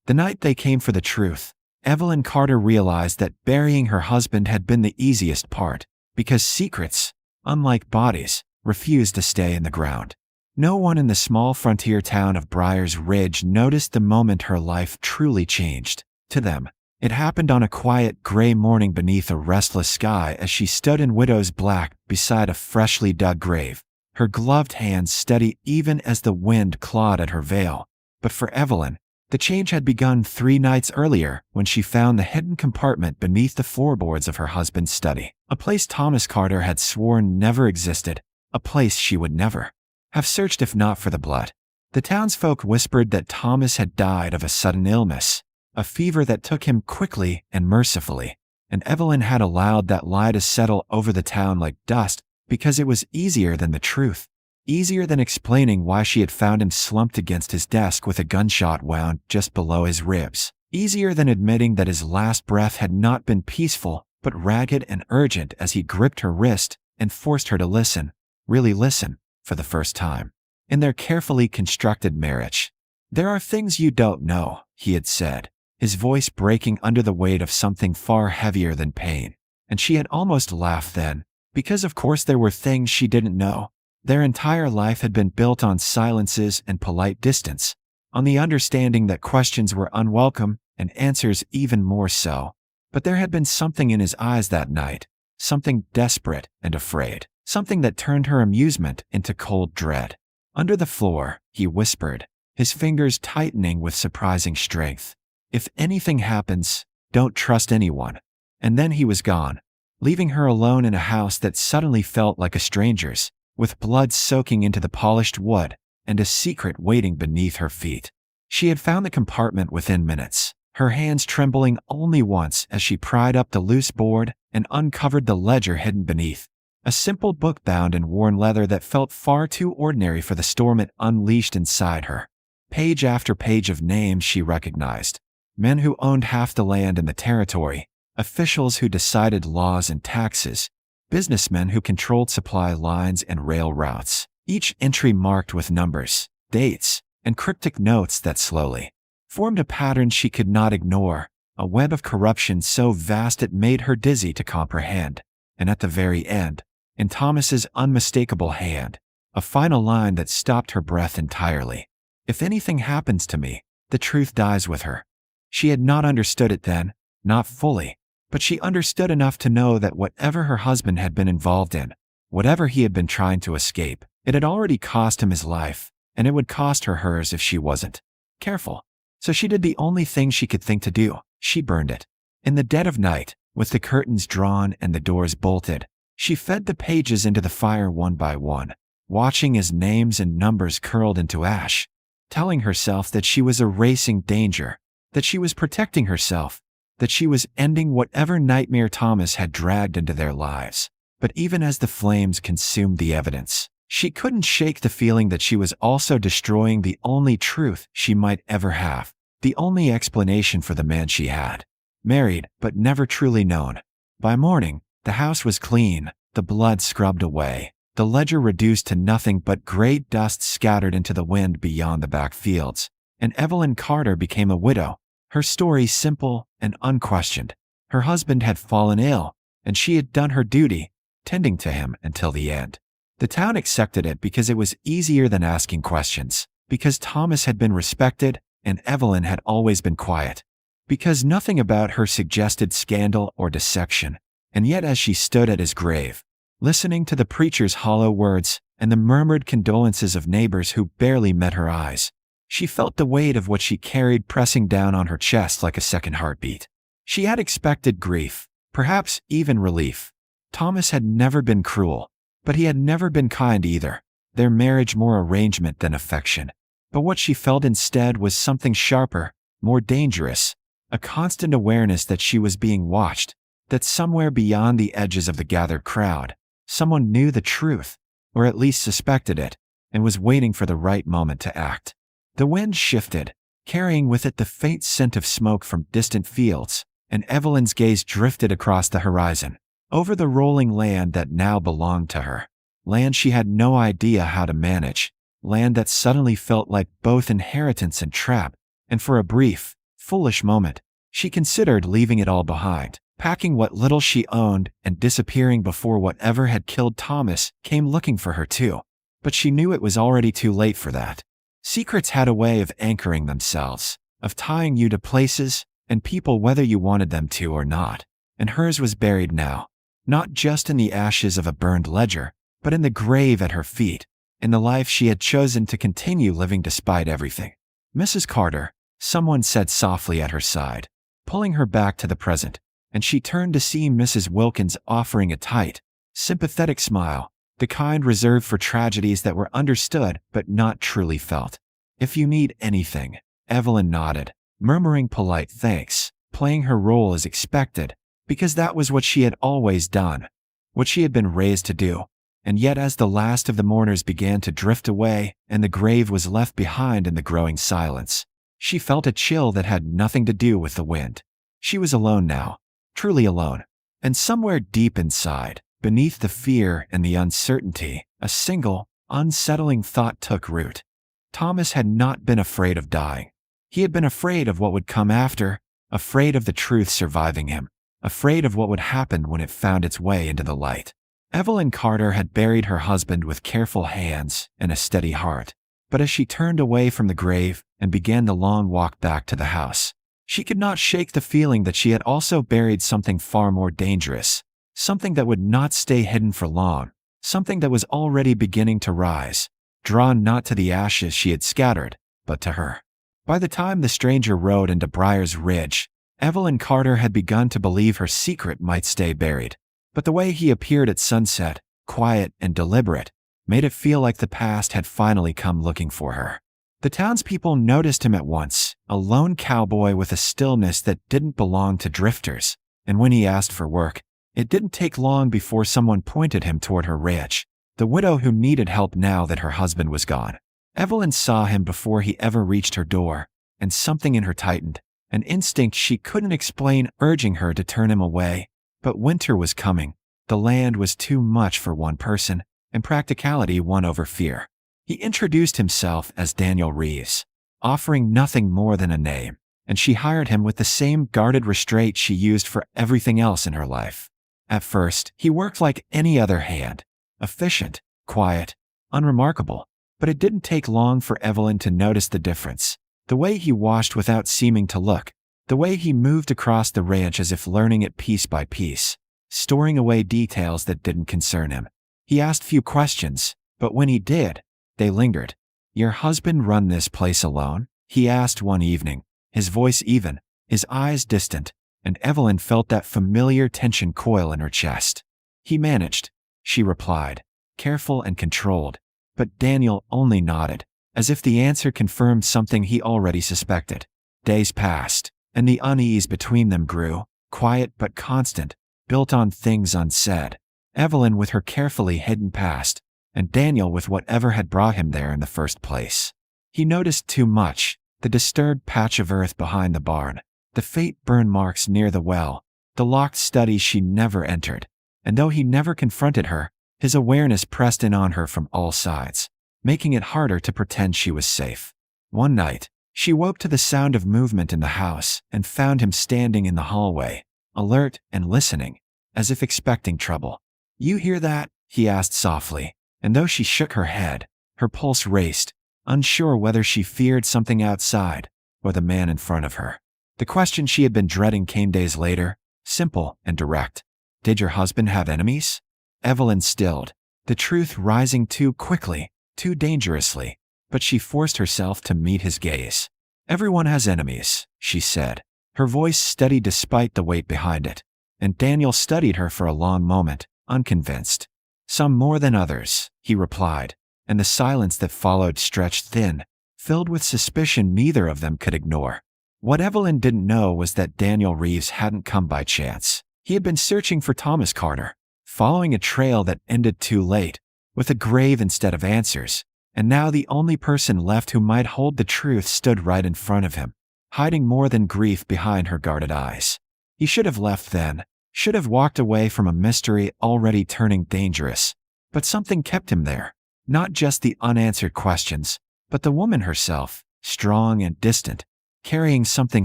The night they came for the truth, Evelyn Carter realized that burying her husband had been the easiest part, because secrets, unlike bodies, refused to stay in the ground. No one in the small frontier town of Briar's Ridge noticed the moment her life truly changed. To them, it happened on a quiet gray morning beneath a restless sky as she stood in widow's black beside a freshly dug grave, her gloved hands steady even as the wind clawed at her veil. But for Evelyn, the change had begun 3 nights earlier when she found the hidden compartment beneath the floorboards of her husband's study, a place Thomas Carter had sworn never existed, a place she would never have searched if not for the blood. The townsfolk whispered that Thomas had died of a sudden illness, a fever that took him quickly and mercifully, and Evelyn had allowed that lie to settle over the town like dust because it was easier than the truth, easier than explaining why she had found him slumped against his desk with a gunshot wound just below his ribs, easier than admitting that his last breath had not been peaceful but ragged and urgent as he gripped her wrist and forced her to listen, really listen, for the first time. In their carefully constructed marriage. "There are things you don't know," he had said, his voice breaking under the weight of something far heavier than pain. And she had almost laughed then, because of course there were things she didn't know. Their entire life had been built on silences and polite distance, on the understanding that questions were unwelcome and answers even more so. But there had been something in his eyes that night, something desperate and afraid, something that turned her amusement into cold dread. "Under the floor," he whispered, his fingers tightening with surprising strength. "If anything happens, don't trust anyone." And then he was gone, leaving her alone in a house that suddenly felt like a stranger's, with blood soaking into the polished wood and a secret waiting beneath her feet. She had found the compartment within minutes, her hands trembling only once as she pried up the loose board and uncovered the ledger hidden beneath. A simple book bound in worn leather that felt far too ordinary for the storm it unleashed inside her. Page after page of names she recognized. Men who owned half the land in the territory, officials who decided laws and taxes, businessmen who controlled supply lines and rail routes. Each entry marked with numbers, dates, and cryptic notes that slowly formed a pattern she could not ignore, a web of corruption so vast it made her dizzy to comprehend. And at the very end, in Thomas's unmistakable hand, a final line that stopped her breath entirely. "If anything happens to me, the truth dies with her." She had not understood it then, not fully, but she understood enough to know that whatever her husband had been involved in, whatever he had been trying to escape, it had already cost him his life, and it would cost her hers if she wasn't careful. So she did the only thing she could think to do. She burned it. In the dead of night, with the curtains drawn and the doors bolted, she fed the pages into the fire one by one, watching as names and numbers curled into ash, telling herself that she was erasing danger, that she was protecting herself, that she was ending whatever nightmare Thomas had dragged into their lives. But even as the flames consumed the evidence, she couldn't shake the feeling that she was also destroying the only truth she might ever have, the only explanation for the man she had married but never truly known. By morning, the house was clean, the blood scrubbed away, the ledger reduced to nothing but gray dust scattered into the wind beyond the back fields, and Evelyn Carter became a widow, her story simple and unquestioned. Her husband had fallen ill, and she had done her duty, tending to him until the end. The town accepted it because it was easier than asking questions, because Thomas had been respected and Evelyn had always been quiet, because nothing about her suggested scandal or dissection. And yet as she stood at his grave, listening to the preacher's hollow words and the murmured condolences of neighbors who barely met her eyes, she felt the weight of what she carried pressing down on her chest like a second heartbeat. She had expected grief, perhaps even relief. Thomas had never been cruel, but he had never been kind either, their marriage more arrangement than affection. But what she felt instead was something sharper, more dangerous, a constant awareness that she was being watched, that somewhere beyond the edges of the gathered crowd, someone knew the truth, or at least suspected it, and was waiting for the right moment to act. The wind shifted, carrying with it the faint scent of smoke from distant fields, and Evelyn's gaze drifted across the horizon, over the rolling land that now belonged to her, land she had no idea how to manage, land that suddenly felt like both inheritance and trap, and for a brief, foolish moment. She considered leaving it all behind, packing what little she owned and disappearing before whatever had killed Thomas came looking for her too. But she knew it was already too late for that. Secrets had a way of anchoring themselves, of tying you to places and people whether you wanted them to or not. And hers was buried now, not just in the ashes of a burned ledger, but in the grave at her feet, in the life she had chosen to continue living despite everything. "Mrs. Carter," someone said softly at her side, pulling her back to the present, and she turned to see Mrs. Wilkins offering a tight, sympathetic smile, the kind reserved for tragedies that were understood but not truly felt. "If you need anything," Evelyn nodded, murmuring polite thanks, playing her role as expected, because that was what she had always done, what she had been raised to do. And yet as the last of the mourners began to drift away and the grave was left behind in the growing silence, she felt a chill that had nothing to do with the wind. She was alone now, truly alone. And somewhere deep inside, beneath the fear and the uncertainty, a single, unsettling thought took root. Thomas had not been afraid of dying. He had been afraid of what would come after, afraid of the truth surviving him, afraid of what would happen when it found its way into the light. Evelyn Carter had buried her husband with careful hands and a steady heart. But as she turned away from the grave and began the long walk back to the house, she could not shake the feeling that she had also buried something far more dangerous, something that would not stay hidden for long, something that was already beginning to rise, drawn not to the ashes she had scattered, but to her. By the time the stranger rode into Briar's Ridge, Evelyn Carter had begun to believe her secret might stay buried. But the way he appeared at sunset, quiet and deliberate, made it feel like the past had finally come looking for her. The townspeople noticed him at once, a lone cowboy with a stillness that didn't belong to drifters, and when he asked for work, it didn't take long before someone pointed him toward her ranch, the widow who needed help now that her husband was gone. Evelyn saw him before he ever reached her door, and something in her tightened, an instinct she couldn't explain urging her to turn him away. But winter was coming, the land was too much for one person, and practicality won over fear. He introduced himself as Daniel Reeves, offering nothing more than a name, and she hired him with the same guarded restraint she used for everything else in her life. At first, he worked like any other hand, efficient, quiet, unremarkable, but it didn't take long for Evelyn to notice the difference. The way he washed without seeming to look, the way he moved across the ranch as if learning it piece by piece, storing away details that didn't concern him. He asked few questions, but when he did, they lingered. "Your husband run this place alone?" he asked one evening, his voice even, his eyes distant, and Evelyn felt that familiar tension coil in her chest. "He managed," she replied, careful and controlled, but Daniel only nodded, as if the answer confirmed something he already suspected. Days passed, and the unease between them grew, quiet but constant, built on things unsaid. Evelyn with her carefully hidden past, and Daniel with whatever had brought him there in the first place. He noticed too much, the disturbed patch of earth behind the barn, the faint burn marks near the well, the locked study she never entered, and though he never confronted her, his awareness pressed in on her from all sides, making it harder to pretend she was safe. One night, she woke to the sound of movement in the house and found him standing in the hallway, alert and listening, as if expecting trouble. "You hear that?" he asked softly, and though she shook her head, her pulse raced, unsure whether she feared something outside or the man in front of her. The question she had been dreading came days later, simple and direct. "Did your husband have enemies?" Evelyn stilled, the truth rising too quickly, too dangerously, but she forced herself to meet his gaze. "Everyone has enemies," she said, her voice steady despite the weight behind it, and Daniel studied her for a long moment, unconvinced. "Some more than others," he replied, and the silence that followed stretched thin, filled with suspicion neither of them could ignore. What Evelyn didn't know was that Daniel Reeves hadn't come by chance. He had been searching for Thomas Carter, following a trail that ended too late, with a grave instead of answers, and now the only person left who might hold the truth stood right in front of him, hiding more than grief behind her guarded eyes. He should have left then, should have walked away from a mystery already turning dangerous, but something kept him there, not just the unanswered questions, but the woman herself, strong and distant, carrying something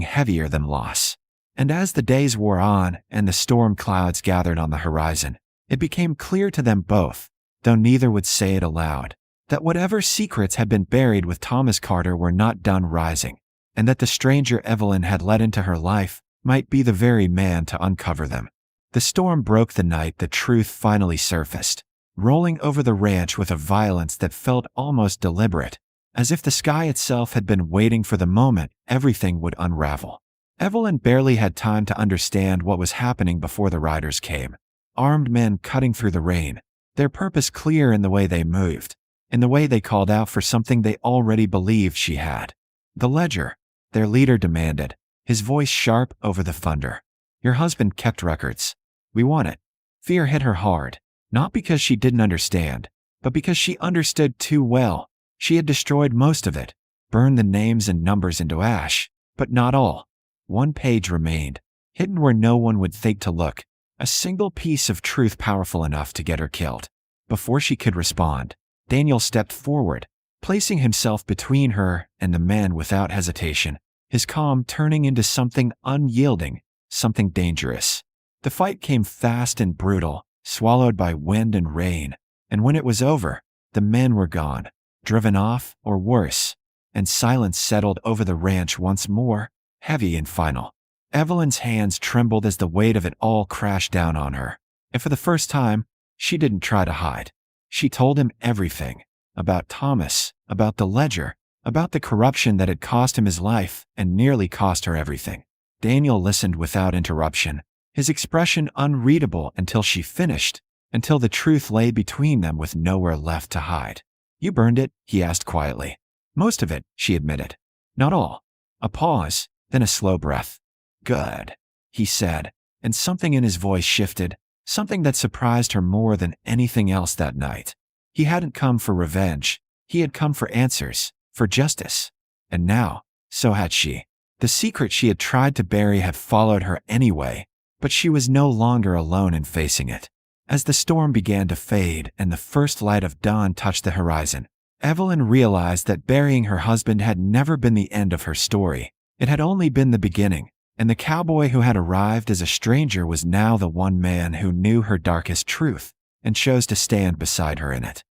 heavier than loss. And as the days wore on and the storm clouds gathered on the horizon, it became clear to them both, though neither would say it aloud, that whatever secrets had been buried with Thomas Carter were not done rising, and that the stranger Evelyn had let into her life might be the very man to uncover them. The storm broke the night the truth finally surfaced, rolling over the ranch with a violence that felt almost deliberate, as if the sky itself had been waiting for the moment everything would unravel. Evelyn barely had time to understand what was happening before the riders came. Armed men cutting through the rain, their purpose clear in the way they moved, in the way they called out for something they already believed she had. "The ledger," their leader demanded, his voice sharp over the thunder. "Your husband kept records. We want it." Fear hit her hard, not because she didn't understand, but because she understood too well. She had destroyed most of it, burned the names and numbers into ash, but not all. One page remained, hidden where no one would think to look, a single piece of truth powerful enough to get her killed. Before she could respond, Daniel stepped forward, placing himself between her and the man without hesitation, his calm turning into something unyielding, something dangerous. The fight came fast and brutal, swallowed by wind and rain, and when it was over, the men were gone, driven off, or worse, and silence settled over the ranch once more, heavy and final. Evelyn's hands trembled as the weight of it all crashed down on her, and for the first time, she didn't try to hide. She told him everything, about Thomas, about the ledger, about the corruption that had cost him his life and nearly cost her everything. Daniel listened without interruption, his expression unreadable until she finished, until the truth lay between them with nowhere left to hide. "You burned it?" he asked quietly. "Most of it," she admitted. "Not all." A pause, then a slow breath. "Good," he said, and something in his voice shifted, something that surprised her more than anything else that night. He hadn't come for revenge. He had come for answers, for justice. And now, so had she. The secret she had tried to bury had followed her anyway, but she was no longer alone in facing it. As the storm began to fade and the first light of dawn touched the horizon, Evelyn realized that burying her husband had never been the end of her story. It had only been the beginning, and the cowboy who had arrived as a stranger was now the one man who knew her darkest truth and chose to stand beside her in it.